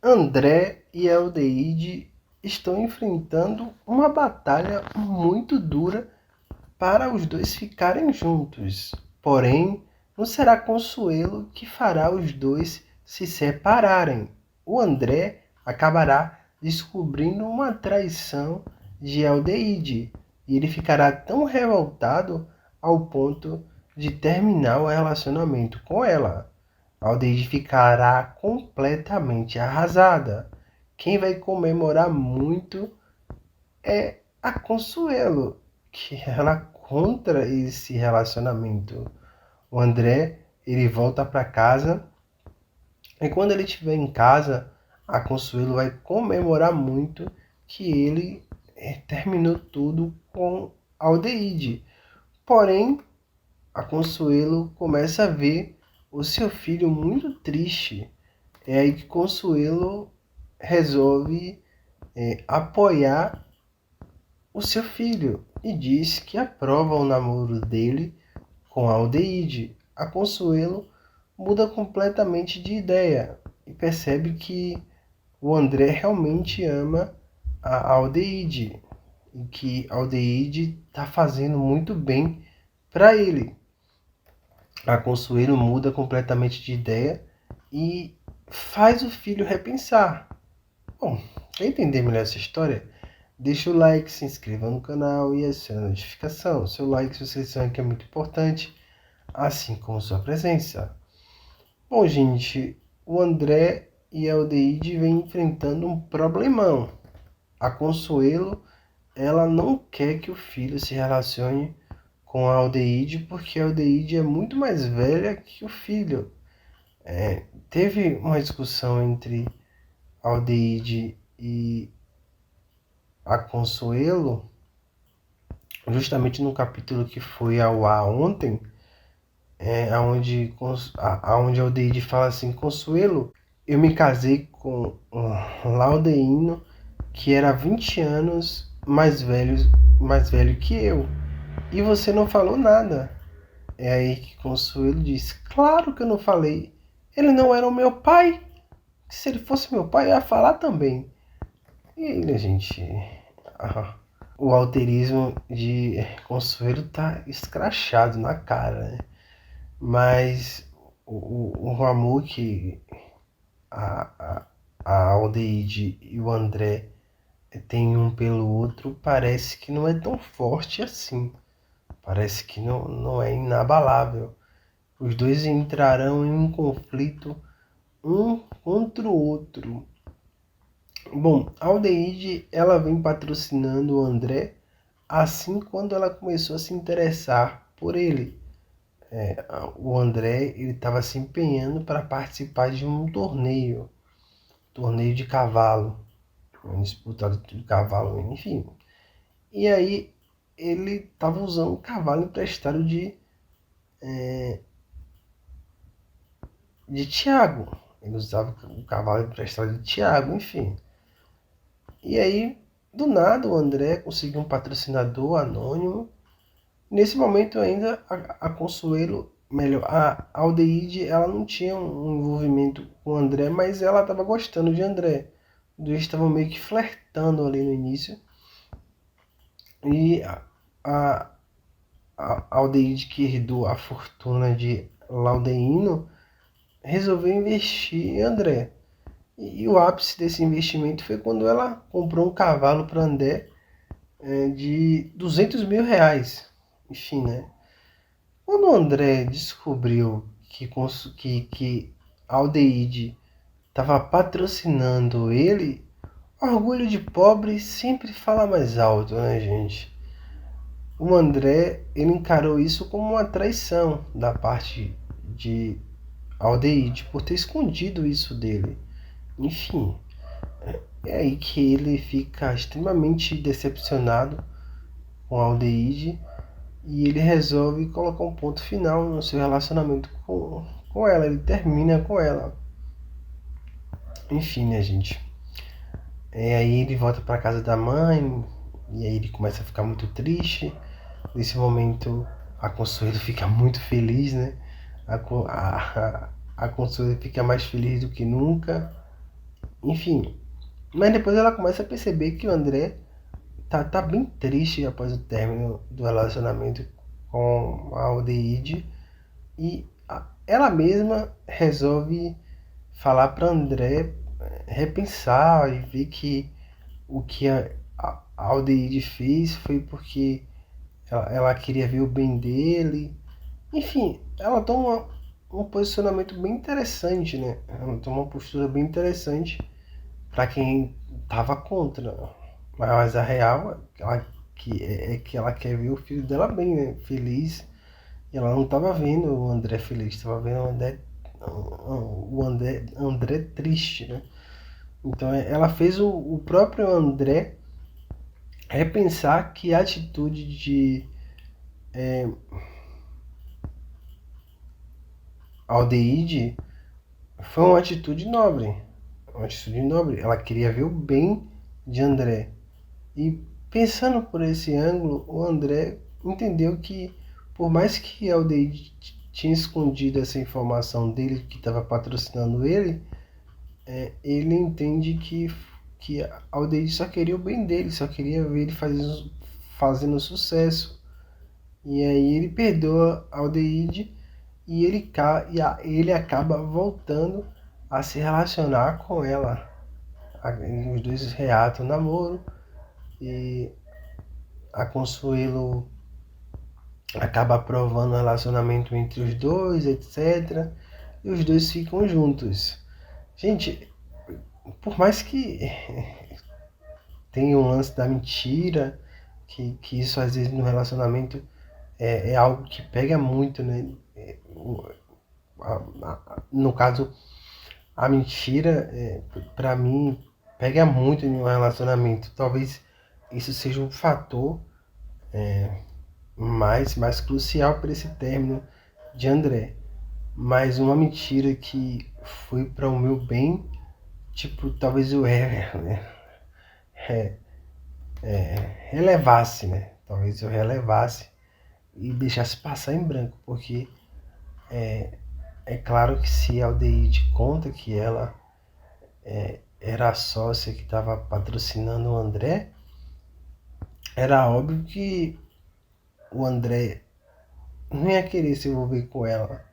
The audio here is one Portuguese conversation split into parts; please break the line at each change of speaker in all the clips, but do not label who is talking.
André e Aldeide estão enfrentando uma batalha muito dura para os dois ficarem juntos. Porém, não será Consuelo que fará os dois se separarem. O André acabará descobrindo uma traição de Aldeide e ele ficará tão revoltado ao ponto de terminar o relacionamento com ela. Aldeide ficará completamente arrasada. Quem vai comemorar muito é a Consuelo, que ela contra esse relacionamento. O André, ele volta para casa e quando ele estiver em casa, a Consuelo vai comemorar muito que ele terminou tudo com Aldeide. Porém, a Consuelo começa a ver o seu filho muito triste. É aí que Consuelo resolve apoiar o seu filho e diz que aprova o namoro dele com a Aldeide. A Consuelo muda completamente de ideia e percebe que o André realmente ama a Aldeide e que a Aldeide está fazendo muito bem para ele. A Consuelo muda completamente de ideia e faz o filho repensar. Bom, quer entender melhor essa história? Deixa o like, se inscreva no canal e acione a notificação. Seu like e sua inscrição aqui é muito importante, assim como sua presença. Bom, gente, o André e a Aldeide vêm enfrentando um problemão. A Consuelo, ela não quer que o filho se relacione com a Aldeide porque a Aldeide é muito mais velha que o filho. Teve uma discussão entre a Aldeide e a Consuelo, justamente no capítulo que foi ao ar ontem, onde a Aldeide fala assim: Consuelo, eu me casei com um Laudeino que era 20 anos mais velho que eu, e você não falou nada. É aí que Consuelo diz: claro que eu não falei, ele não era o meu pai. Se ele fosse meu pai, eu ia falar também. E aí, né, gente? O alterismo de Consuelo tá escrachado na cara, né? Mas o amor que a, a, a Aldeide e o André têm um pelo outro parece que não é tão forte assim. Parece que não é inabalável. Os dois entrarão em um conflito um contra o outro. Bom, a Aldeide, ela vem patrocinando o André assim quando ela começou a se interessar por ele. O André, ele estava se empenhando para participar de um torneio de cavalo, uma disputa de cavalo, enfim. E aí ele estava usando um cavalo emprestado de Tiago. Ele usava o cavalo emprestado de Tiago, enfim. E aí, do nada, o André conseguiu um patrocinador anônimo. Nesse momento ainda, a Consuelo, melhor, a Aldeide, ela não tinha um envolvimento com o André, mas ela estava gostando de André. Os dois estavam meio que flertando ali no início. E a, a Aldeide, que herdou a fortuna de Laudeino, resolveu investir em André. E o ápice desse investimento foi quando ela comprou um cavalo para André de 200 mil reais. Enfim, né? Quando o André descobriu que Aldeide estava patrocinando ele, orgulho de pobre sempre fala mais alto, né, gente? O André, ele encarou isso como uma traição da parte de Aldeide por ter escondido isso dele. Enfim, é aí que ele fica extremamente decepcionado com Aldeide e ele resolve colocar um ponto final no seu relacionamento com ela. Ele termina com ela. Enfim, né, gente? Aí ele volta para casa da mãe e aí ele começa a ficar muito triste. Nesse momento, a Consuelo fica muito feliz, né? A Consuelo fica mais feliz do que nunca. Enfim, mas depois ela começa a perceber que o André tá bem triste após o término do relacionamento com a Aldeide e ela mesma resolve falar para André repensar e ver que o que a Aldeide fez foi porque ela queria ver o bem dele. Enfim, ela toma um posicionamento bem interessante, né? Ela toma uma postura bem interessante para quem tava contra. Mas a real é que ela quer ver o filho dela bem, né? Feliz. E ela não tava vendo o André feliz, tava vendo o André triste, né? Então ela fez o próprio André repensar que a atitude de Aldeide foi uma atitude nobre. Uma atitude nobre. Ela queria ver o bem de André. E pensando por esse ângulo, o André entendeu que, por mais que Aldeide tinha escondido essa informação dele, que estava patrocinando ele, ele entende que Aldeide só queria o bem dele, só queria ver ele fazendo sucesso. E aí ele perdoa Aldeide e ele acaba voltando a se relacionar com ela. Os dois reatam o namoro e a Consuelo acaba aprovando o relacionamento entre os dois, etc. E os dois ficam juntos. Gente, por mais que tenha um lance da mentira, que isso às vezes no relacionamento é algo que pega muito, né? No caso, a mentira, para mim, pega muito em um relacionamento. Talvez isso seja um fator mais crucial para esse término de André. Mas uma mentira que foi para o meu bem, tipo, talvez eu relevasse, né? Talvez eu relevasse e deixasse passar em branco, porque é claro que se a Aldeide conta que ela era a sócia que estava patrocinando o André, era óbvio que o André não ia querer se envolver com ela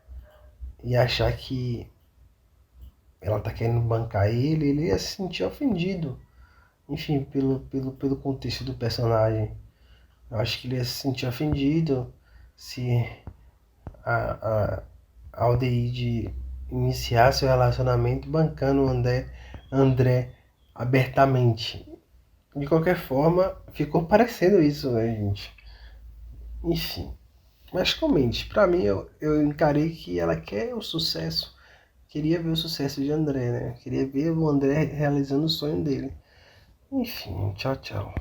e achar que ela tá querendo bancar ele ia se sentir ofendido. Enfim, pelo contexto do personagem. Eu acho que ele ia se sentir ofendido se a Aldeide iniciasse o relacionamento bancando o André abertamente. De qualquer forma, ficou parecendo isso, né, gente? Enfim. Mas comente, pra mim eu encarei que ela quer o sucesso. Queria ver o sucesso de André, né? Queria ver o André realizando o sonho dele. Enfim, tchau, tchau.